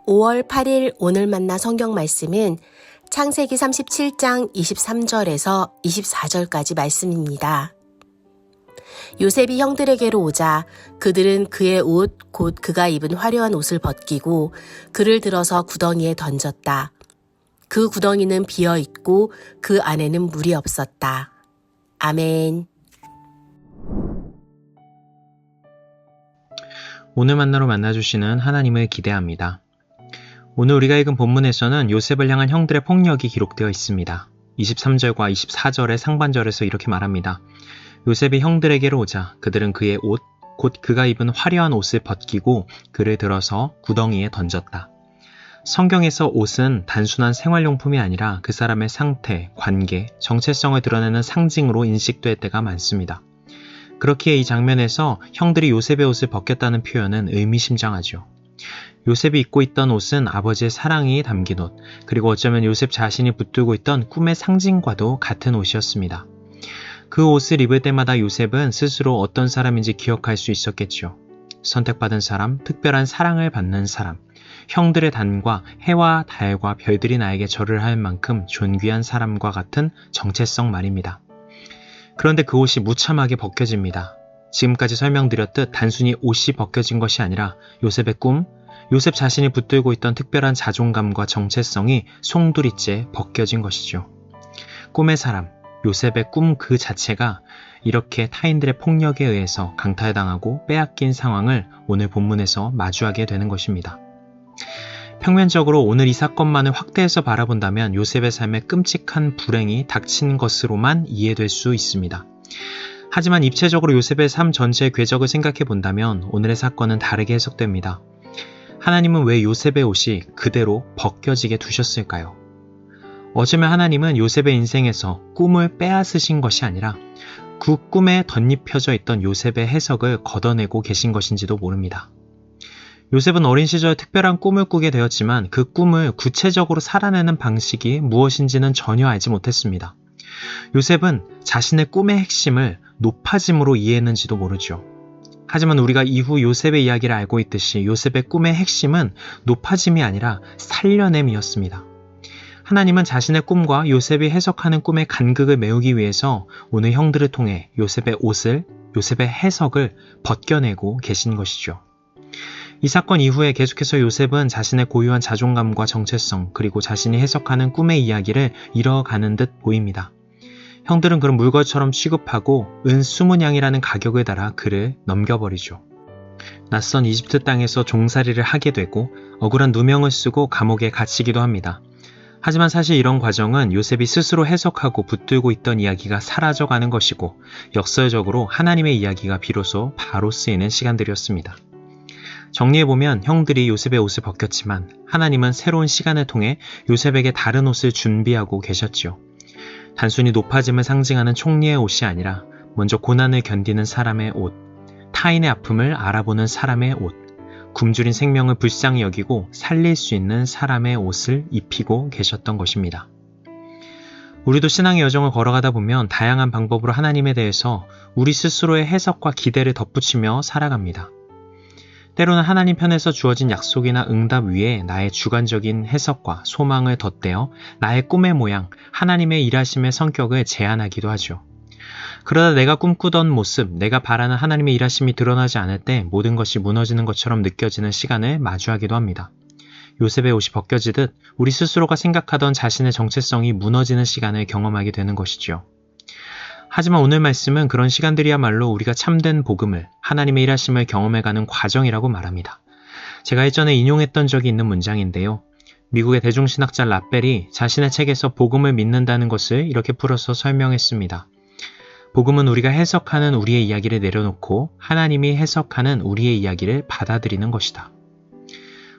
5월 8일 오늘 만나 성경 말씀은 창세기 37장 23절에서 24절까지 말씀입니다. 요셉이 형들에게로 오자 그들은 그의 옷, 곧 그가 입은 화려한 옷을 벗기고 그를 들어서 구덩이에 던졌다. 그 구덩이는 비어 있고 그 안에는 물이 없었다. 아멘. 오늘 만나로 만나주시는 하나님을 기대합니다. 오늘 우리가 읽은 본문에서는 요셉을 향한 형들의 폭력이 기록되어 있습니다. 23절과 24절의 상반절에서 이렇게 말합니다. 요셉이 형들에게로 오자 그들은 그의 옷, 곧 그가 입은 화려한 옷을 벗기고 그를 들어서 구덩이에 던졌다. 성경에서 옷은 단순한 생활용품이 아니라 그 사람의 상태, 관계, 정체성을 드러내는 상징으로 인식될 때가 많습니다. 그렇기에 이 장면에서 형들이 요셉의 옷을 벗겼다는 표현은 의미심장하죠. 요셉이 입고 있던 옷은 아버지의 사랑이 담긴 옷, 그리고 어쩌면 요셉 자신이 붙들고 있던 꿈의 상징과도 같은 옷이었습니다. 그 옷을 입을 때마다 요셉은 스스로 어떤 사람인지 기억할 수 있었겠죠. 선택받은 사람, 특별한 사랑을 받는 사람, 형들의 단과 해와 달과 별들이 나에게 절을 할 만큼 존귀한 사람과 같은 정체성 말입니다. 그런데 그 옷이 무참하게 벗겨집니다. 지금까지 설명드렸듯 단순히 옷이 벗겨진 것이 아니라 요셉의 꿈, 요셉 자신이 붙들고 있던 특별한 자존감과 정체성이 송두리째 벗겨진 것이죠. 꿈의 사람, 요셉의 꿈 그 자체가 이렇게 타인들의 폭력에 의해서 강탈당하고 빼앗긴 상황을 오늘 본문에서 마주하게 되는 것입니다. 평면적으로 오늘 이 사건만을 확대해서 바라본다면 요셉의 삶에 끔찍한 불행이 닥친 것으로만 이해될 수 있습니다. 하지만 입체적으로 요셉의 삶 전체의 궤적을 생각해 본다면 오늘의 사건은 다르게 해석됩니다. 하나님은 왜 요셉의 옷이 그대로 벗겨지게 두셨을까요? 어쩌면 하나님은 요셉의 인생에서 꿈을 빼앗으신 것이 아니라 그 꿈에 덧입혀져 있던 요셉의 해석을 걷어내고 계신 것인지도 모릅니다. 요셉은 어린 시절 특별한 꿈을 꾸게 되었지만 그 꿈을 구체적으로 살아내는 방식이 무엇인지는 전혀 알지 못했습니다. 요셉은 자신의 꿈의 핵심을 높아짐으로 이해했는지도 모르죠. 하지만 우리가 이후 요셉의 이야기를 알고 있듯이 요셉의 꿈의 핵심은 높아짐이 아니라 살려냄이었습니다. 하나님은 자신의 꿈과 요셉이 해석하는 꿈의 간극을 메우기 위해서 오늘 형들을 통해 요셉의 옷을, 요셉의 해석을 벗겨내고 계신 것이죠. 이 사건 이후에 계속해서 요셉은 자신의 고유한 자존감과 정체성 그리고 자신이 해석하는 꿈의 이야기를 잃어가는 듯 보입니다. 형들은 그런 물건처럼 취급하고 은 20냥이라는 가격을 달아 그를 넘겨버리죠. 낯선 이집트 땅에서 종살이를 하게 되고 억울한 누명을 쓰고 감옥에 갇히기도 합니다. 하지만 사실 이런 과정은 요셉이 스스로 해석하고 붙들고 있던 이야기가 사라져가는 것이고 역설적으로 하나님의 이야기가 비로소 바로 쓰이는 시간들이었습니다. 정리해보면 형들이 요셉의 옷을 벗겼지만 하나님은 새로운 시간을 통해 요셉에게 다른 옷을 준비하고 계셨죠. 단순히 높아짐을 상징하는 총리의 옷이 아니라 먼저 고난을 견디는 사람의 옷, 타인의 아픔을 알아보는 사람의 옷, 굶주린 생명을 불쌍히 여기고 살릴 수 있는 사람의 옷을 입히고 계셨던 것입니다. 우리도 신앙의 여정을 걸어가다 보면 다양한 방법으로 하나님에 대해서 우리 스스로의 해석과 기대를 덧붙이며 살아갑니다. 때로는 하나님 편에서 주어진 약속이나 응답 위에 나의 주관적인 해석과 소망을 덧대어 나의 꿈의 모양, 하나님의 일하심의 성격을 제안하기도 하죠. 그러다 내가 꿈꾸던 모습, 내가 바라는 하나님의 일하심이 드러나지 않을 때 모든 것이 무너지는 것처럼 느껴지는 시간을 마주하기도 합니다. 요셉의 옷이 벗겨지듯 우리 스스로가 생각하던 자신의 정체성이 무너지는 시간을 경험하게 되는 것이죠. 하지만 오늘 말씀은 그런 시간들이야말로 우리가 참된 복음을, 하나님의 일하심을 경험해가는 과정이라고 말합니다. 제가 예전에 인용했던 적이 있는 문장인데요. 미국의 대중신학자 라벨이 자신의 책에서 복음을 믿는다는 것을 이렇게 풀어서 설명했습니다. 복음은 우리가 해석하는 우리의 이야기를 내려놓고 하나님이 해석하는 우리의 이야기를 받아들이는 것이다.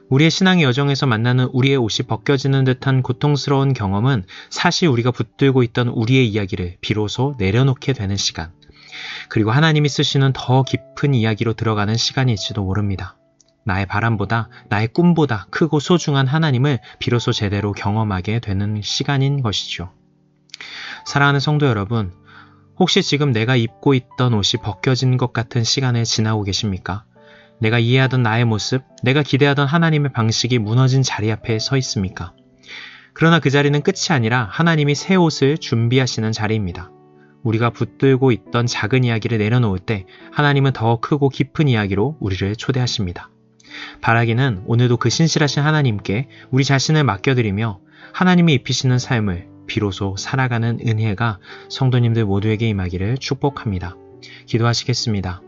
우리의 신앙의 여정에서 만나는 우리의 옷이 벗겨지는 듯한 고통스러운 경험은 사실 우리가 붙들고 있던 우리의 이야기를 비로소 내려놓게 되는 시간, 그리고 하나님이 쓰시는 더 깊은 이야기로 들어가는 시간일지도 모릅니다. 나의 바람보다, 나의 꿈보다 크고 소중한 하나님을 비로소 제대로 경험하게 되는 시간인 것이죠. 사랑하는 성도 여러분, 혹시 지금 내가 입고 있던 옷이 벗겨진 것 같은 시간을 지나고 계십니까? 내가 이해하던 나의 모습, 내가 기대하던 하나님의 방식이 무너진 자리 앞에 서 있습니까? 그러나 그 자리는 끝이 아니라 하나님이 새 옷을 준비하시는 자리입니다. 우리가 붙들고 있던 작은 이야기를 내려놓을 때 하나님은 더 크고 깊은 이야기로 우리를 초대하십니다. 바라기는 오늘도 그 신실하신 하나님께 우리 자신을 맡겨드리며 하나님이 입히시는 삶을 비로소 살아가는 은혜가 성도님들 모두에게 임하기를 축복합니다. 기도하시겠습니다.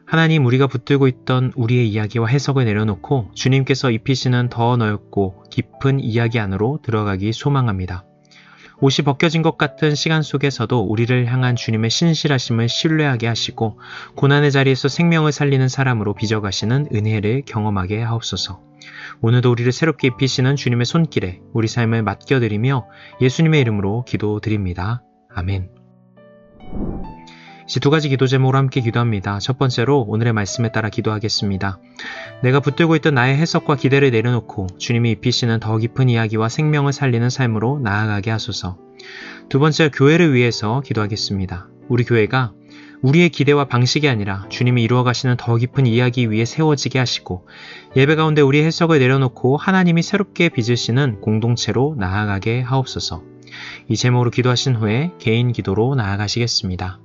하나님, 우리가 붙들고 있던 우리의 이야기와 해석을 내려놓고 주님께서 입히시는 더 넓고 깊은 이야기 안으로 들어가기 소망합니다. 옷이 벗겨진 것 같은 시간 속에서도 우리를 향한 주님의 신실하심을 신뢰하게 하시고 고난의 자리에서 생명을 살리는 사람으로 빚어가시는 은혜를 경험하게 하옵소서. 오늘도 우리를 새롭게 입히시는 주님의 손길에 우리 삶을 맡겨드리며 예수님의 이름으로 기도드립니다. 아멘. 이제 두 가지 기도 제목으로 함께 기도합니다. 첫 번째로 오늘의 말씀에 따라 기도하겠습니다. 내가 붙들고 있던 나의 해석과 기대를 내려놓고 주님이 입히시는 더 깊은 이야기와 생명을 살리는 삶으로 나아가게 하소서. 두 번째, 교회를 위해서 기도하겠습니다. 우리 교회가 우리의 기대와 방식이 아니라 주님이 이루어가시는 더 깊은 이야기 위에 세워지게 하시고 예배 가운데 우리의 해석을 내려놓고 하나님이 새롭게 빚으시는 공동체로 나아가게 하옵소서. 이 제목으로 기도하신 후에 개인 기도로 나아가시겠습니다.